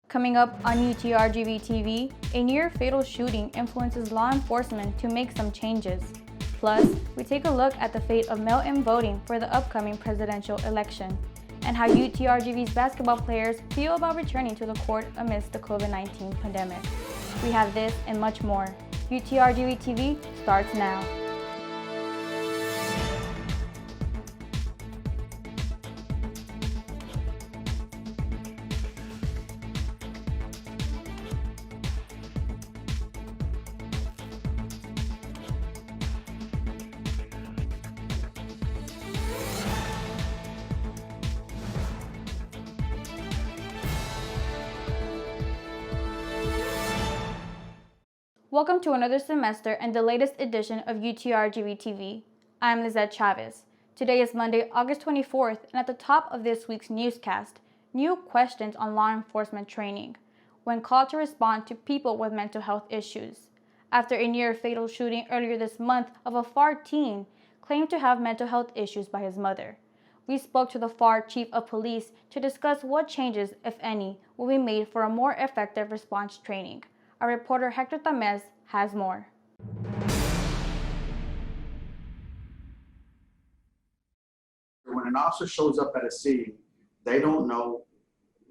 Coming up on UTRGV-TV, a near-fatal shooting influences law enforcement to make some changes. Plus, we take a look at the fate of mail-in voting for the upcoming presidential election, and how UTRGV's basketball players feel about returning to the court amidst the COVID-19 pandemic. We have this and much more. UTRGV-TV starts now. Welcome to another semester and the latest edition of UTRGV-TV. I'm Lizette Chavez. Today is Monday, August 24th, and at the top of this week's newscast, new questions on law enforcement training, when called to respond to people with mental health issues. After a near-fatal shooting earlier this month of a FAR teen claimed to have mental health issues by his mother. We spoke to the FAR Chief of Police to discuss what changes, if any, will be made for a more effective response training. Our reporter Hector Tamez has more. When an officer shows up at a scene, they don't know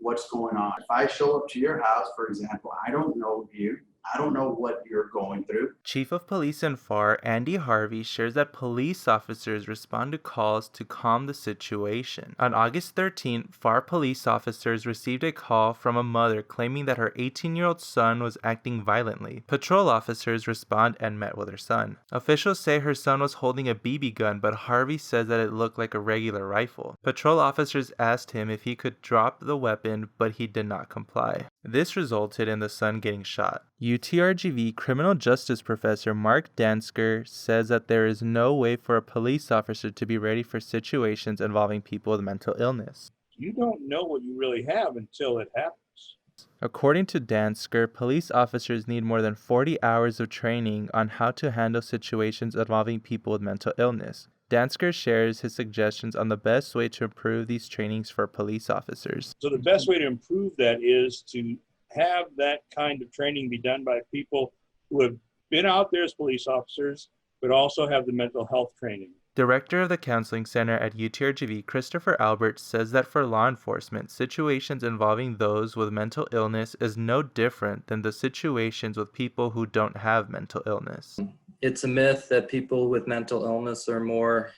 what's going on. If I show up to your house, for example, I don't know you. I don't know what you're going through. Chief of Police in FAR, Andy Harvey, shares that police officers respond to calls to calm the situation. On August 13th, FAR police officers received a call from a mother claiming that her 18-year-old son was acting violently. Patrol officers respond and met with her son. Officials say her son was holding a BB gun, but Harvey says that it looked like a regular rifle. Patrol officers asked him if he could drop the weapon, but he did not comply. This resulted in the son getting shot. UTRGV criminal justice professor Mark Dansker says that there is no way for a police officer to be ready for situations involving people with mental illness. You don't know what you really have until it happens. According to Dansker, police officers need more than 40 hours of training on how to handle situations involving people with mental illness. Dansker shares his suggestions on the best way to improve these trainings for police officers. So the best way to improve that is to have that kind of training be done by people who have been out there as police officers, but also have the mental health training. Director of the Counseling Center at UTRGV, Christopher Albert, says that for law enforcement, situations involving those with mental illness is no different than the situations with people who don't have mental illness. It's a myth that people with mental illness are more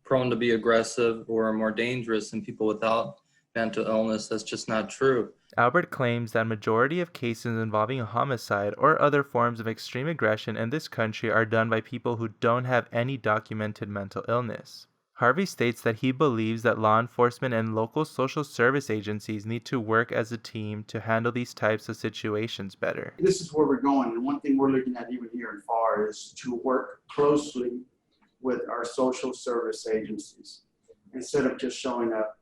prone to be aggressive or more dangerous than people without mental illness. That's just not true. Albert claims that majority of cases involving a homicide or other forms of extreme aggression in this country are done by people who don't have any documented mental illness. Harvey states that he believes that law enforcement and local social service agencies need to work as a team to handle these types of situations better. This is where we're going, and one thing we're looking at even here in FAR is to work closely with our social service agencies instead of just showing up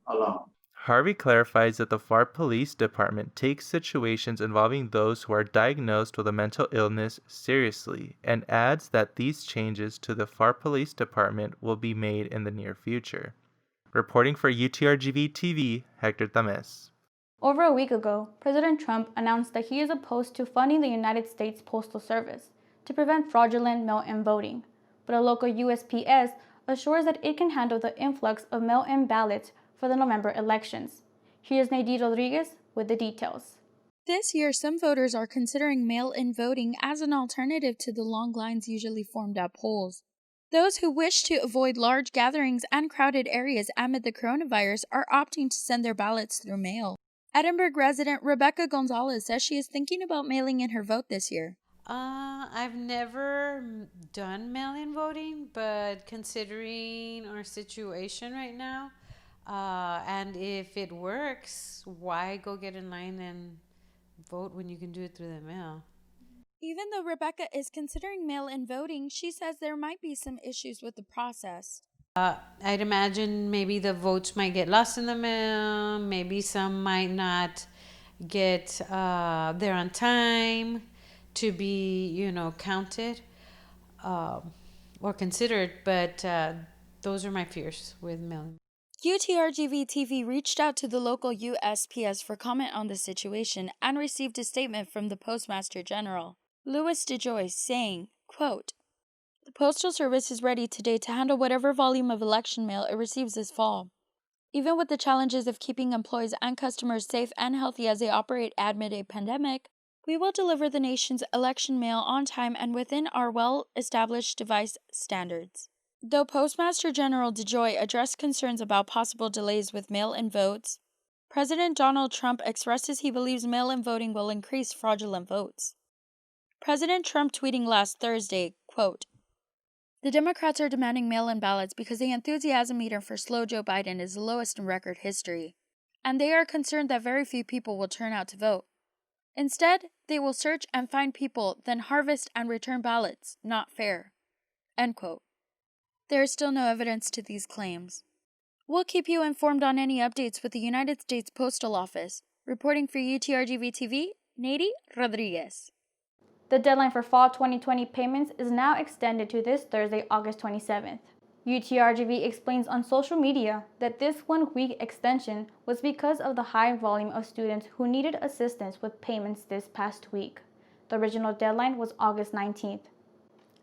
alone. Harvey clarifies that the FAR Police Department takes situations involving those who are diagnosed with a mental illness seriously, and adds that these changes to the FAR Police Department will be made in the near future. Reporting for UTRGV-TV, Hector Tamez. Over a week ago, President Trump announced that he is opposed to funding the United States Postal Service to prevent fraudulent mail-in voting, but a local USPS assures that it can handle the influx of mail-in ballots for the November elections. Here's Nadine Rodriguez with the details. This year, some voters are considering mail-in voting as an alternative to the long lines usually formed at polls. Those who wish to avoid large gatherings and crowded areas amid the coronavirus are opting to send their ballots through mail. Edinburgh resident Rebecca Gonzalez says she is thinking about mailing in her vote this year. I've never done mail-in voting, but considering our situation right now, and if it works, why go get in line and vote when you can do it through the mail? Even though Rebecca is considering mail-in voting, she says there might be some issues with the process. I'd imagine maybe the votes might get lost in the mail, maybe some might not get there on time to be, counted or considered, but those are my fears with mail-in. UTRGV-TV reached out to the local USPS for comment on the situation and received a statement from the Postmaster General, Louis DeJoy, saying, quote, "The Postal Service is ready today to handle whatever volume of election mail it receives this fall. Even with the challenges of keeping employees and customers safe and healthy as they operate amid a pandemic, we will deliver the nation's election mail on time and within our well-established device standards." Though Postmaster General DeJoy addressed concerns about possible delays with mail-in votes, President Donald Trump expresses he believes mail-in voting will increase fraudulent votes. President Trump tweeting last Thursday, quote, "The Democrats are demanding mail-in ballots because the enthusiasm meter for slow Joe Biden is the lowest in record history, and they are concerned that very few people will turn out to vote. Instead, they will search and find people, then harvest and return ballots. Not fair." End quote. There is still no evidence to these claims. We'll keep you informed on any updates with the United States Postal Office. Reporting for UTRGV-TV, Nady Rodriguez. The deadline for fall 2020 payments is now extended to this Thursday, August 27th. UTRGV explains on social media that this one-week extension was because of the high volume of students who needed assistance with payments this past week. The original deadline was August 19th.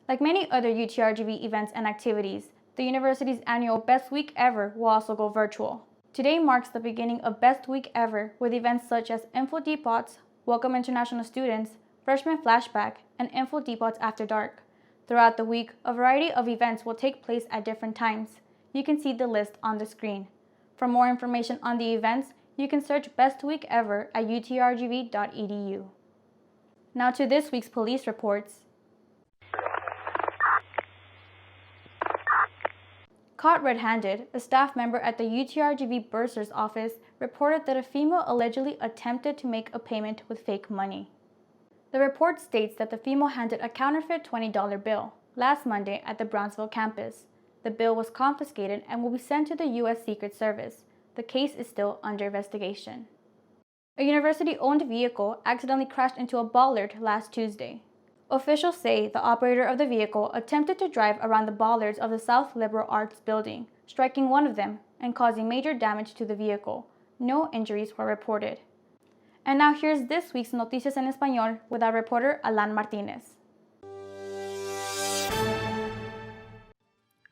Like many other UTRGV events and activities, the university's annual Best Week Ever will also go virtual. Today marks the beginning of Best Week Ever with events such as Info Depots, Welcome International Students, Freshman Flashback, and Info Depots After Dark. Throughout the week, a variety of events will take place at different times. You can see the list on the screen. For more information on the events, you can search Best Week Ever at utrgv.edu. Now to this week's police reports. Caught red-handed, a staff member at the UTRGV bursar's office reported that a female allegedly attempted to make a payment with fake money. The report states that the female handed a counterfeit $20 bill last Monday at the Brownsville campus. The bill was confiscated and will be sent to the U.S. Secret Service. The case is still under investigation. A university-owned vehicle accidentally crashed into a bollard last Tuesday. Officials say the operator of the vehicle attempted to drive around the bollards of the South Liberal Arts building, striking one of them and causing major damage to the vehicle. No injuries were reported. And now here's this week's Noticias en Español with our reporter Alan Martínez.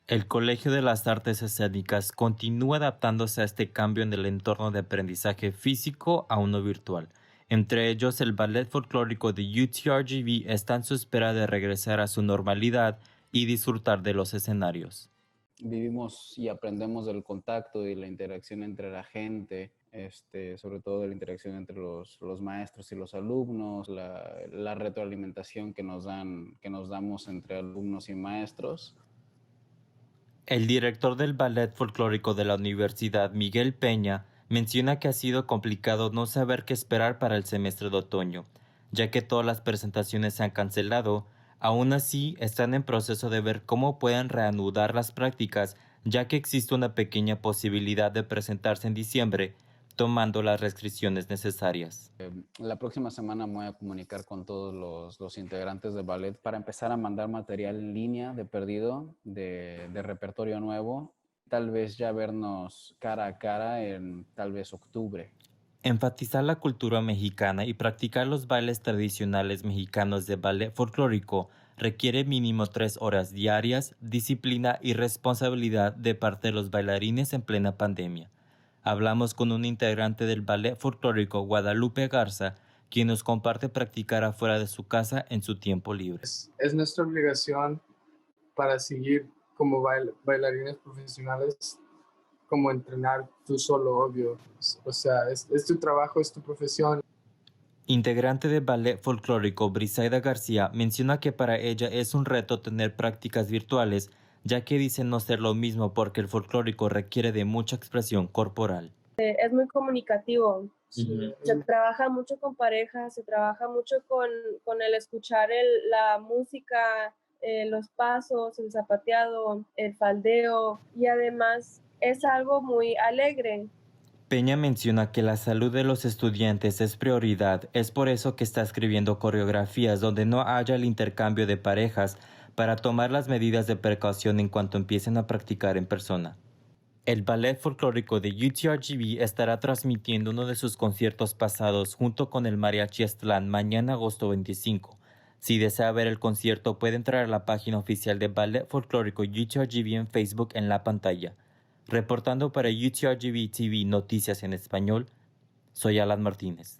El Colegio de las Artes Escénicas continúa adaptándose a este cambio en el entorno de aprendizaje físico a uno virtual. Entre ellos, el ballet folclórico de UTRGV está en su espera de regresar a su normalidad y disfrutar de los escenarios. Vivimos y aprendemos del contacto y la interacción entre la gente, sobre todo de la interacción entre los maestros y los alumnos, la retroalimentación que nos damos entre alumnos y maestros. El director del ballet folclórico de la Universidad, Miguel Peña, menciona que ha sido complicado no saber qué esperar para el semestre de otoño, ya que todas las presentaciones se han cancelado. Aún así, están en proceso de ver cómo pueden reanudar las prácticas, ya que existe una pequeña posibilidad de presentarse en diciembre, tomando las restricciones necesarias. La próxima semana me voy a comunicar con todos los integrantes de ballet para empezar a mandar material en línea de perdido, de repertorio nuevo, tal vez ya vernos cara a cara en tal vez octubre. Enfatizar la cultura mexicana y practicar los bailes tradicionales mexicanos de ballet folclórico requiere mínimo 3 horas diarias, disciplina y responsabilidad de parte de los bailarines en plena pandemia. Hablamos con un integrante del ballet folclórico, Guadalupe Garza, quien nos comparte practicar afuera de su casa en su tiempo libre. Es nuestra obligación para seguir como bailarines profesionales, como entrenar tú solo, obvio. O sea, es tu trabajo, es tu profesión. Integrante del ballet folclórico, Brisaida García, menciona que para ella es un reto tener prácticas virtuales, ya que dice no ser lo mismo porque el folclórico requiere de mucha expresión corporal. Es muy comunicativo. Sí. Se trabaja mucho con parejas, se trabaja mucho con el escuchar la música, los pasos, el zapateado, el faldeo, y además es algo muy alegre. Peña menciona que la salud de los estudiantes es prioridad, es por eso que está escribiendo coreografías donde no haya el intercambio de parejas para tomar las medidas de precaución en cuanto empiecen a practicar en persona. El Ballet Folclórico de UTRGV estará transmitiendo uno de sus conciertos pasados junto con el Mariachi Aztlán mañana agosto 25. Si desea ver el concierto, puede entrar a la página oficial de Ballet Folclórico UTRGV en Facebook en la pantalla. Reportando para UTRGV-TV Noticias en Español, soy Alan Martínez.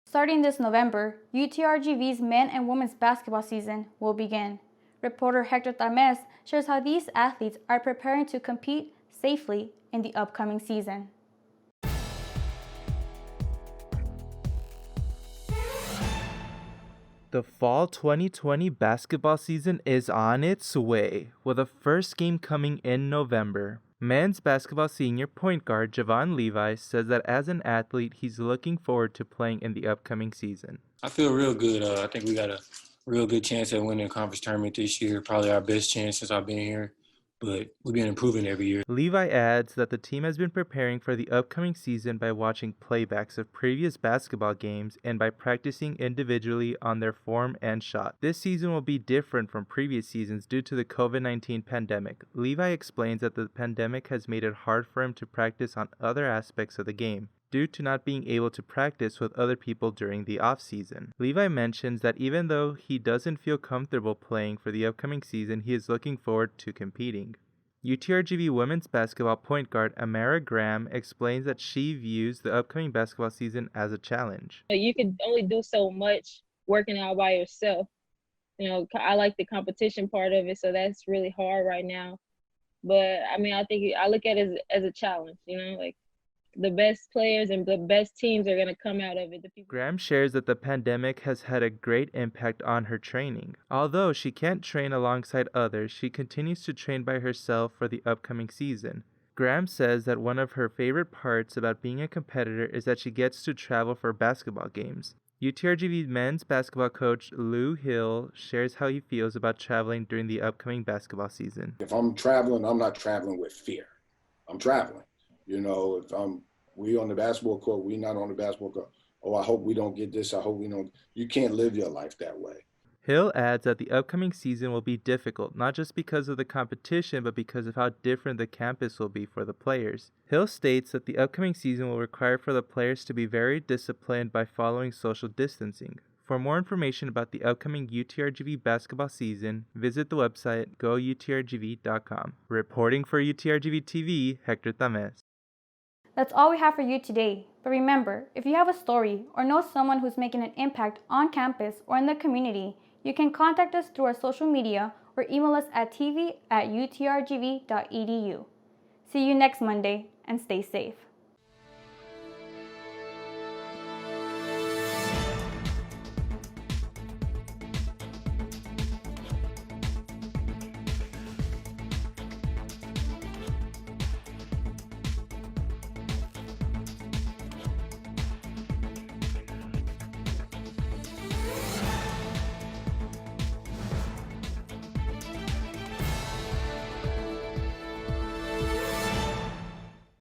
Starting this November, UTRGV's men and women's basketball season will begin. Reporter Hector Tames shares how these athletes are preparing to compete safely in the upcoming season. The fall 2020 basketball season is on its way, with the first game coming in November. Men's basketball senior point guard Javon Levi says that as an athlete, he's looking forward to playing in the upcoming season. I feel real good. I think we got a real good chance at winning a conference tournament this year, probably our best chance since I've been here. But we've been improving every year. Levi adds that the team has been preparing for the upcoming season by watching playbacks of previous basketball games and by practicing individually on their form and shot. This season will be different from previous seasons due to the COVID-19 pandemic. Levi explains that the pandemic has made it hard for him to practice on other aspects of the game, due to not being able to practice with other people during the off-season. Levi mentions that even though he doesn't feel comfortable playing for the upcoming season, he is looking forward to competing. UTRGV women's basketball point guard Amara Graham explains that she views the upcoming basketball season as a challenge. You can only do so much working out by yourself. I like the competition part of it, so that's really hard right now. But I think I look at it as a challenge, the best players and the best teams are going to come out of it. Graham shares that the pandemic has had a great impact on her training. Although she can't train alongside others, she continues to train by herself for the upcoming season. Graham says that one of her favorite parts about being a competitor is that she gets to travel for basketball games. UTRGV men's basketball coach Lou Hill shares how he feels about traveling during the upcoming basketball season. If I'm traveling, I'm not traveling with fear. I'm traveling. If we on the basketball court, we not on the basketball court. Oh, I hope we don't get this. I hope we don't. You can't live your life that way. Hill adds that the upcoming season will be difficult, not just because of the competition, but because of how different the campus will be for the players. Hill states that the upcoming season will require for the players to be very disciplined by following social distancing. For more information about the upcoming UTRGV basketball season, visit the website goutrgv.com. Reporting for UTRGV TV, Hector Tames. That's all we have for you today. But remember, if you have a story or know someone who's making an impact on campus or in the community, you can contact us through our social media or email us at tv@utrgv.edu. See you next Monday and stay safe.